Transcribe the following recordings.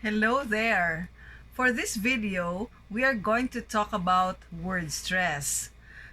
Hello there! For this video, we are going to talk about word stress.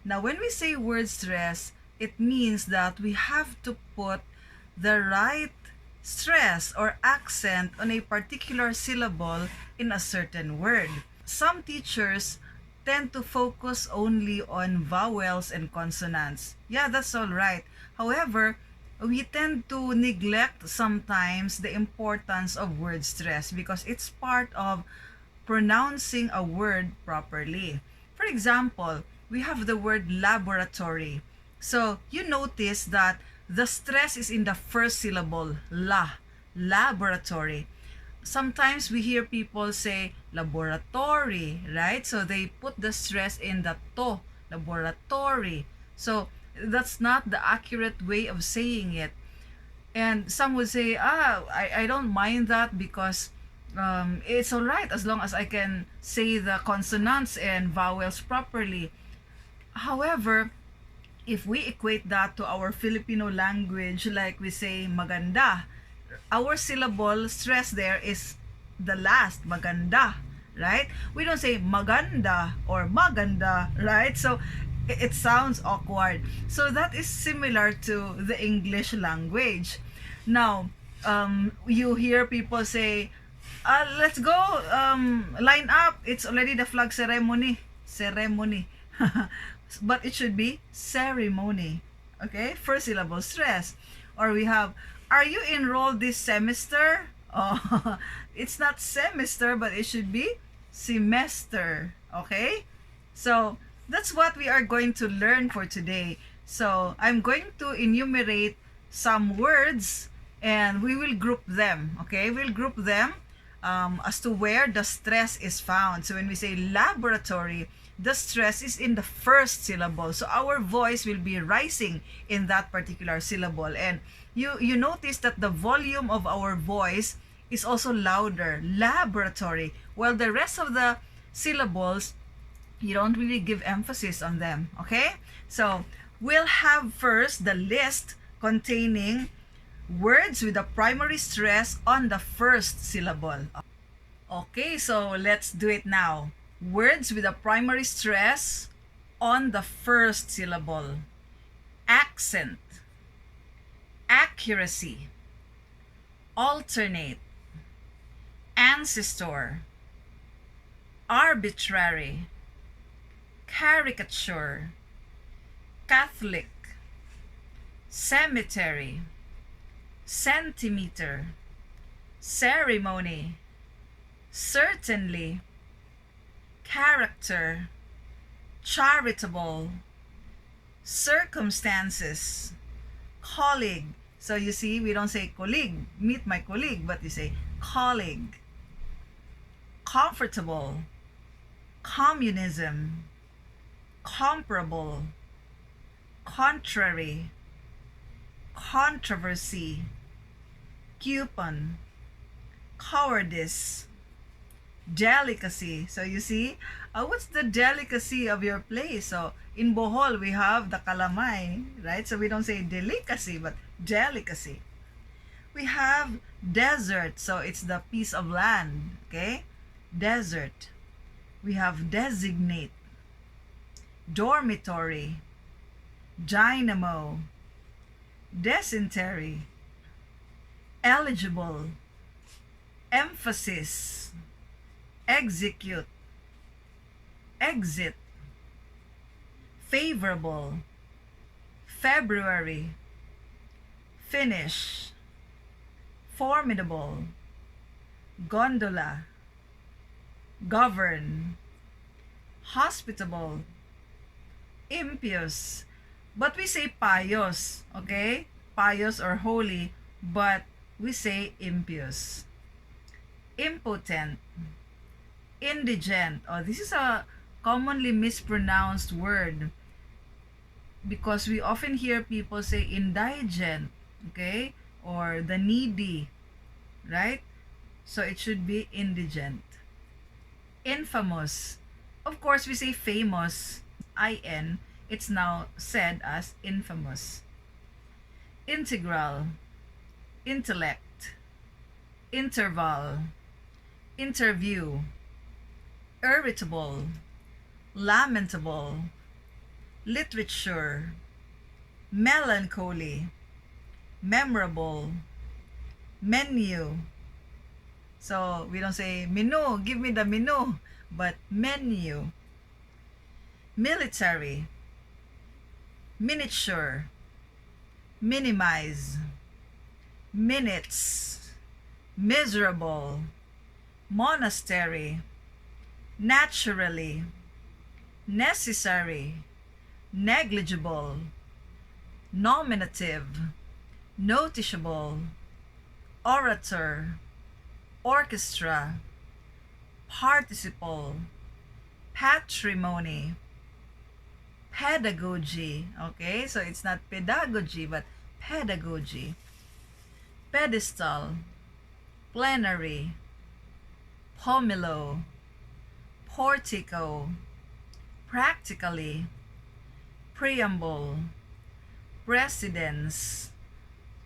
Now, when we say word stress, it means that we have to put the right stress or accent on a particular syllable in a certain word. Some teachers tend to focus only on vowels and consonants. Yeah, that's all right. However, we tend to neglect sometimes the importance of word stress because it's part of pronouncing a word properly. For example, we have the word laboratory. So you notice that the stress is in the first syllable, laboratory. Sometimes we hear people say laboratory, right? So they put the stress in the to, laboratory. So that's not the accurate way of saying it. And some would say, I don't mind that because it's all right as long as I can say the consonants and vowels properly. However, if we equate that to our Filipino language, like we say maganda, our syllable stress there is the last, maganda, right? We don't say maganda or maganda, right? So it sounds awkward. So that is similar to the English language. Now, you hear people say, let's go, line up. It's already the flag ceremony. Ceremony. But it should be ceremony. Okay? First syllable stress. Or we have, are you enrolled this semester? Oh, it's not semester, but it should be semester. Okay? So, that's what we are going to learn for today. So, I'm going to enumerate some words and we will group them. Okay? We'll group them as to where the stress is found. So, when we say laboratory, the stress is in the first syllable. So our voice will be rising in that particular syllable. And you notice that the volume of our voice is also louder, laboratory, while the rest of the syllables, you don't really give emphasis on them. Okay? So we'll have first the list containing words with a primary stress on the first syllable. Okay, so let's do it now. Words with a primary stress on the first syllable. Accent, accuracy, alternate, ancestor, arbitrary, caricature, Catholic, cemetery, centimeter, ceremony, certainly, character, charitable, circumstances, colleague. So you see, we don't say colleague, meet my colleague, but you say colleague. Comfortable, communism, comparable, contrary, controversy, coupon, cowardice, delicacy. So you see, what's the delicacy of your place? So in Bohol, we have the calamay, right? So we don't say delicacy, but delicacy. We have desert, so it's the piece of land, okay? Desert. We have designate, dormitory, dynamo, dysentery, eligible, emphasis, execute, exit, favorable, February, finish, formidable, gondola, govern, hospitable, impious. But we say pious, okay? Pious or holy, but we say impious. Impotent, indigent. Oh, this is a commonly mispronounced word because we often hear people say indigent, okay? Or the needy, right? So it should be indigent. Infamous. Of course, we say famous, in. It's now said as infamous. Integral, intellect, interval, interview, irritable, lamentable, literature, melancholy, memorable, menu. So we don't say menu, give me the menu, but menu. Military, miniature, minimize, minutes, miserable, monastery, naturally, necessary, negligible, nominative, noticeable, orator, orchestra, participle, patrimony, pedagogy. Okay, so it's not pedagogy but pedagogy. Pedestal, plenary, pomelo, portico, practically, preamble, precedence,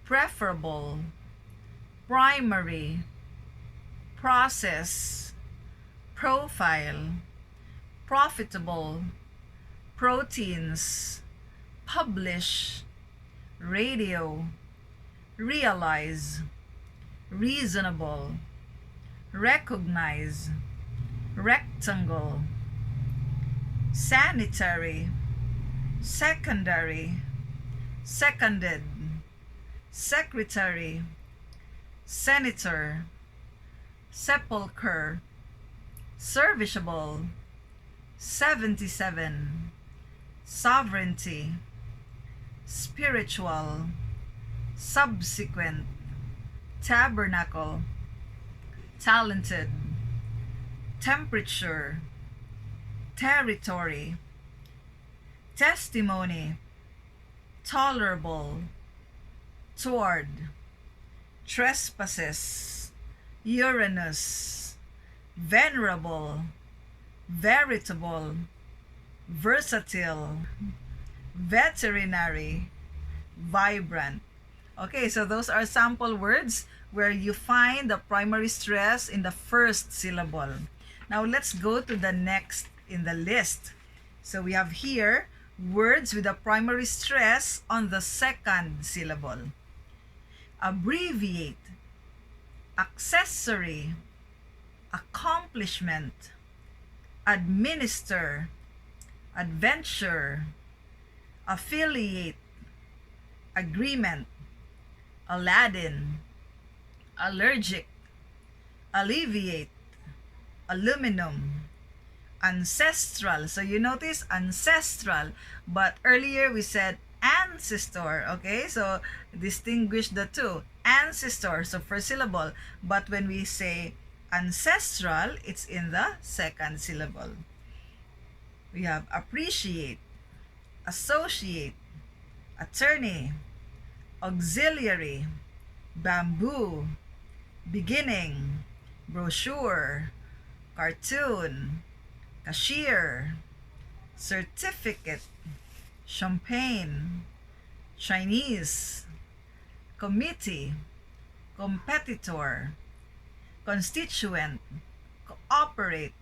preferable, primary, process, profile, profitable, proteins, publish, radio, realize, reasonable, recognize, rectangle, sanitary, secondary, seconded, secretary, senator, sepulcher, serviceable, 77, sovereignty, spiritual, subsequent, tabernacle, talented, temperature, territory, testimony, tolerable, toward, trespasses, Uranus, venerable, veritable, versatile, veterinary, vibrant. Okay, so those are sample words where you find the primary stress in the first syllable. Now let's go to the next in the list. So we have here words with a primary stress on the second syllable. Abbreviate, accessory, accomplishment, administer, adventure, affiliate, agreement, Aladdin, allergic, alleviate, aluminum, ancestral. So you notice ancestral, but earlier we said ancestor. Okay, so distinguish the two. Ancestor, so first syllable, but when we say ancestral, it's in the second syllable. We have appreciate, associate, attorney, auxiliary, bamboo, beginning, brochure, cartoon, cashier, certificate, champagne, Chinese, committee, competitor, constituent, cooperate,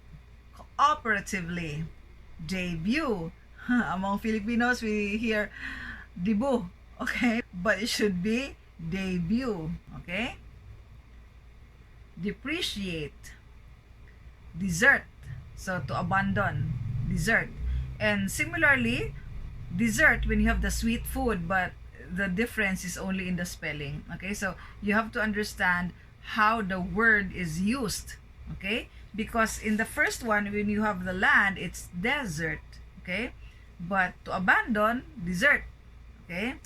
cooperatively, debut. Among Filipinos, we hear debut, okay? But it should be debut, okay? Depreciate, desert, so to abandon, desert. And similarly, dessert when you have the sweet food, but the difference is only in the spelling, okay? So you have to understand how the word is used, okay? Because in the first one, when you have the land, it's desert, okay? But to abandon, desert, okay?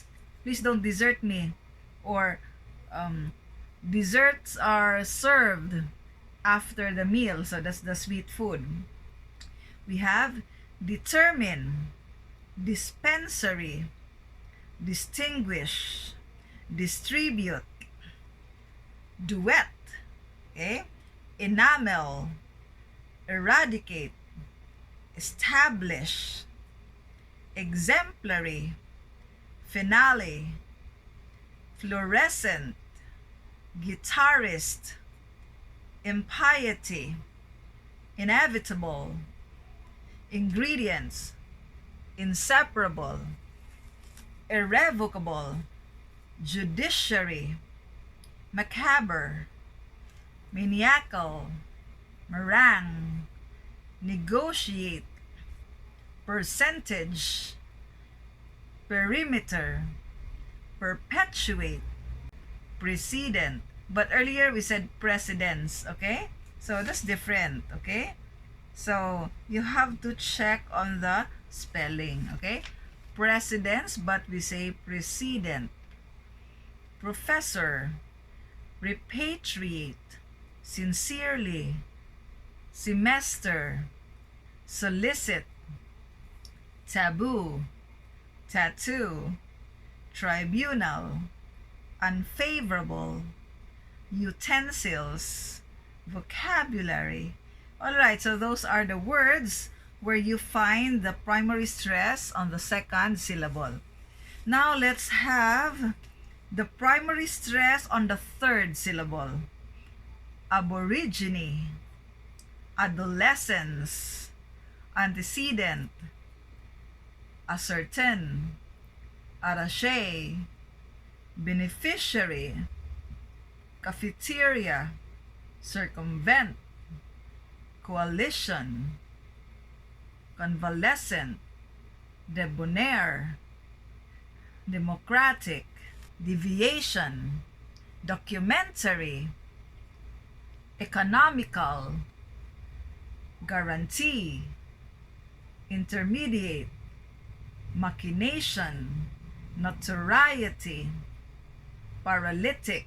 Please don't desert me. Or desserts are served after the meal, so that's the sweet food. We have determine, dispensary, distinguish, distribute, duet, okay? Enamel, eradicate, establish, exemplary, finale, fluorescent, guitarist, impiety, inevitable, ingredients, inseparable, irrevocable, judiciary, macabre, maniacal, meringue, negotiate, percentage, perimeter, perpetuate, precedent. But earlier we said precedence, okay? So that's different, okay? So you have to check on the spelling, okay? Precedence, but we say precedent. Professor, repatriate, sincerely, semester, solicit, taboo, tattoo, tribunal, unfavorable, utensils, vocabulary. Alright, so those are the words where you find the primary stress on the second syllable. Now let's have the primary stress on the third syllable. Aborigine, adolescence, antecedent, ascertain, attaché, beneficiary, cafeteria, circumvent, coalition, convalescent, debonair, democratic, deviation, documentary, economical, guarantee, intermediate, machination, notoriety, paralytic,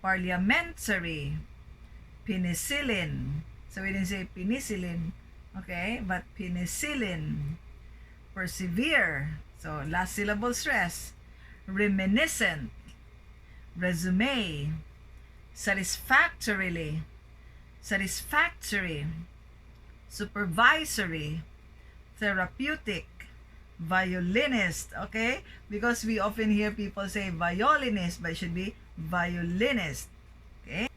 parliamentary, penicillin. So we didn't say penicillin, okay, but penicillin. Persevere, so last syllable stress. Reminiscent, resume, satisfactorily, satisfactory, supervisory, therapeutic, violinist, okay? Because we often hear people say violinist, but it should be violinist, okay?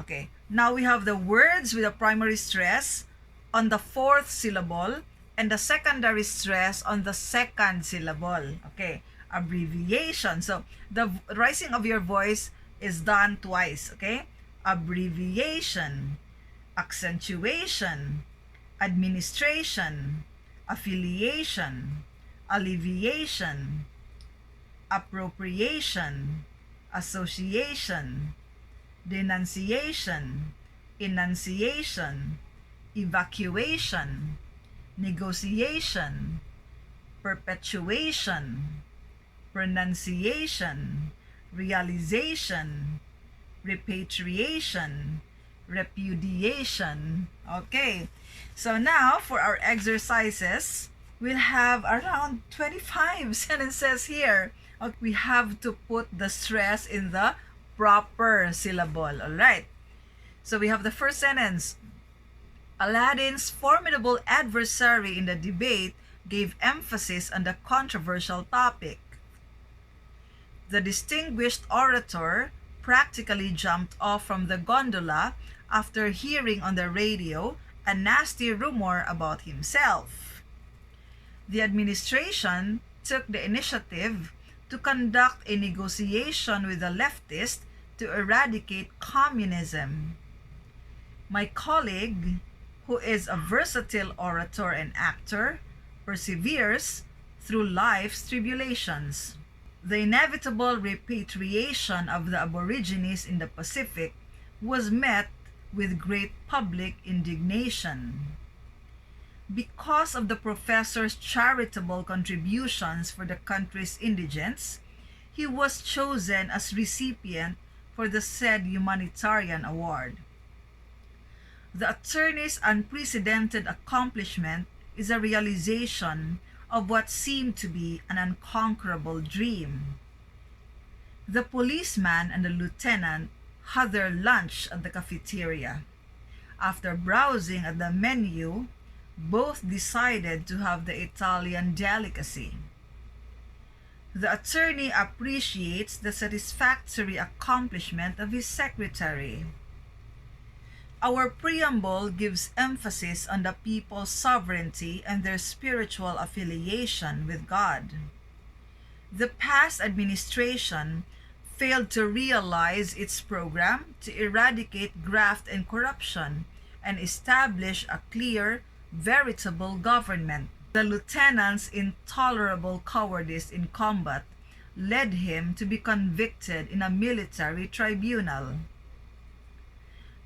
Okay, now we have the words with a primary stress on the fourth syllable and the secondary stress on the second syllable, okay? Abbreviation, so the rising of your voice is done twice, okay? Abbreviation, accentuation, administration, affiliation, alleviation, appropriation, association, denunciation, enunciation, evacuation, negotiation, perpetuation, pronunciation, realization, repatriation, repudiation. Okay, so now for our exercises, we'll have around 25 sentences here. Okay, we have to put the stress in the proper syllable. All right, so we have the first sentence. Aladdin's formidable adversary in the debate gave emphasis on the controversial topic. The distinguished orator practically jumped off from the gondola after hearing on the radio a nasty rumor about himself. The administration took the initiative to conduct a negotiation with the leftist to eradicate communism. My colleague, who is a versatile orator and actor, perseveres through life's tribulations. The inevitable repatriation of the aborigines in the Pacific was met with great public indignation. Because of the professor's charitable contributions for the country's indigents, he was chosen as recipient for the said humanitarian award. The attorney's unprecedented accomplishment is a realization of what seemed to be an unconquerable dream. The policeman and the lieutenant had their lunch at the cafeteria. After browsing at the menu, both decided to have the Italian delicacy. The attorney appreciates the satisfactory accomplishment of his secretary. Our preamble gives emphasis on the people's sovereignty and their spiritual affiliation with God. The past administration failed to realize its program to eradicate graft and corruption and establish a clear, veritable government. The lieutenant's intolerable cowardice in combat led him to be convicted in a military tribunal.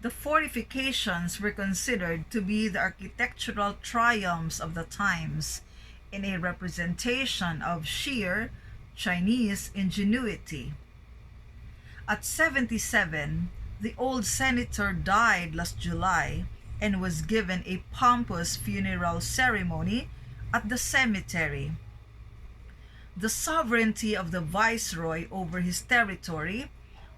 The fortifications were considered to be the architectural triumphs of the times in a representation of sheer Chinese ingenuity. At 77, the old senator died last July and was given a pompous funeral ceremony at the cemetery. The sovereignty of the viceroy over his territory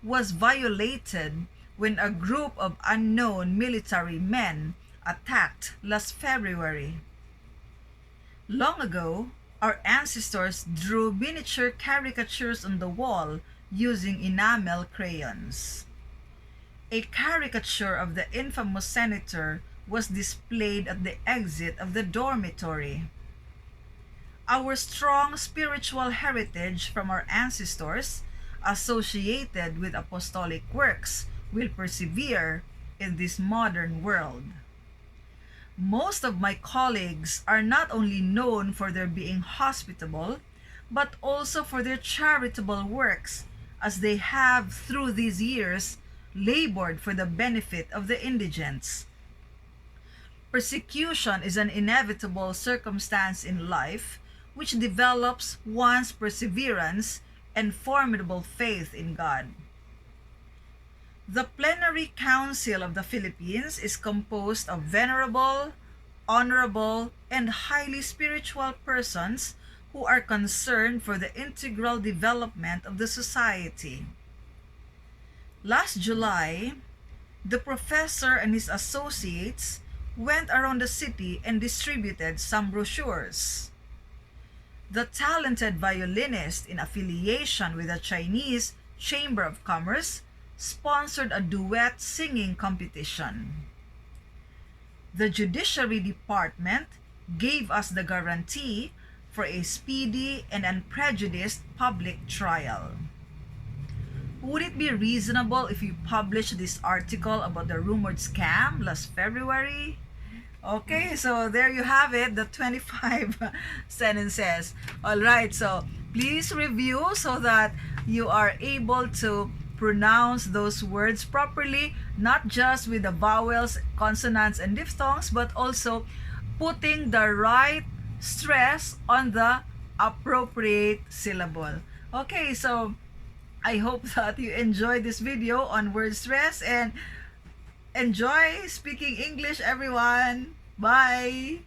was violated when a group of unknown military men attacked last February. Long ago, our ancestors drew miniature caricatures on the wall using enamel crayons. A caricature of the infamous senator was displayed at the exit of the dormitory. Our strong spiritual heritage from our ancestors, associated with apostolic works, will persevere in this modern world. Most of my colleagues are not only known for their being hospitable, but also for their charitable works, as they have through these years labored for the benefit of the indigents. Persecution is an inevitable circumstance in life which develops one's perseverance and formidable faith in God. The Plenary Council of the Philippines is composed of venerable, honorable, and highly spiritual persons who are concerned for the integral development of the society. Last July, the professor and his associates went around the city and distributed some brochures. The talented violinist in affiliation with the Chinese Chamber of Commerce sponsored a duet singing competition. The Judiciary Department gave us the guarantee for a speedy and unprejudiced public trial. Would it be reasonable if you publish this article about the rumored scam last February? Okay, so there you have it, the 25 sentences. All right, so please review so that you are able to pronounce those words properly, not just with the vowels, consonants, and diphthongs, but also putting the right stress on the appropriate syllable. Okay, so I hope that you enjoyed this video on word stress and enjoy speaking English, everyone. Bye!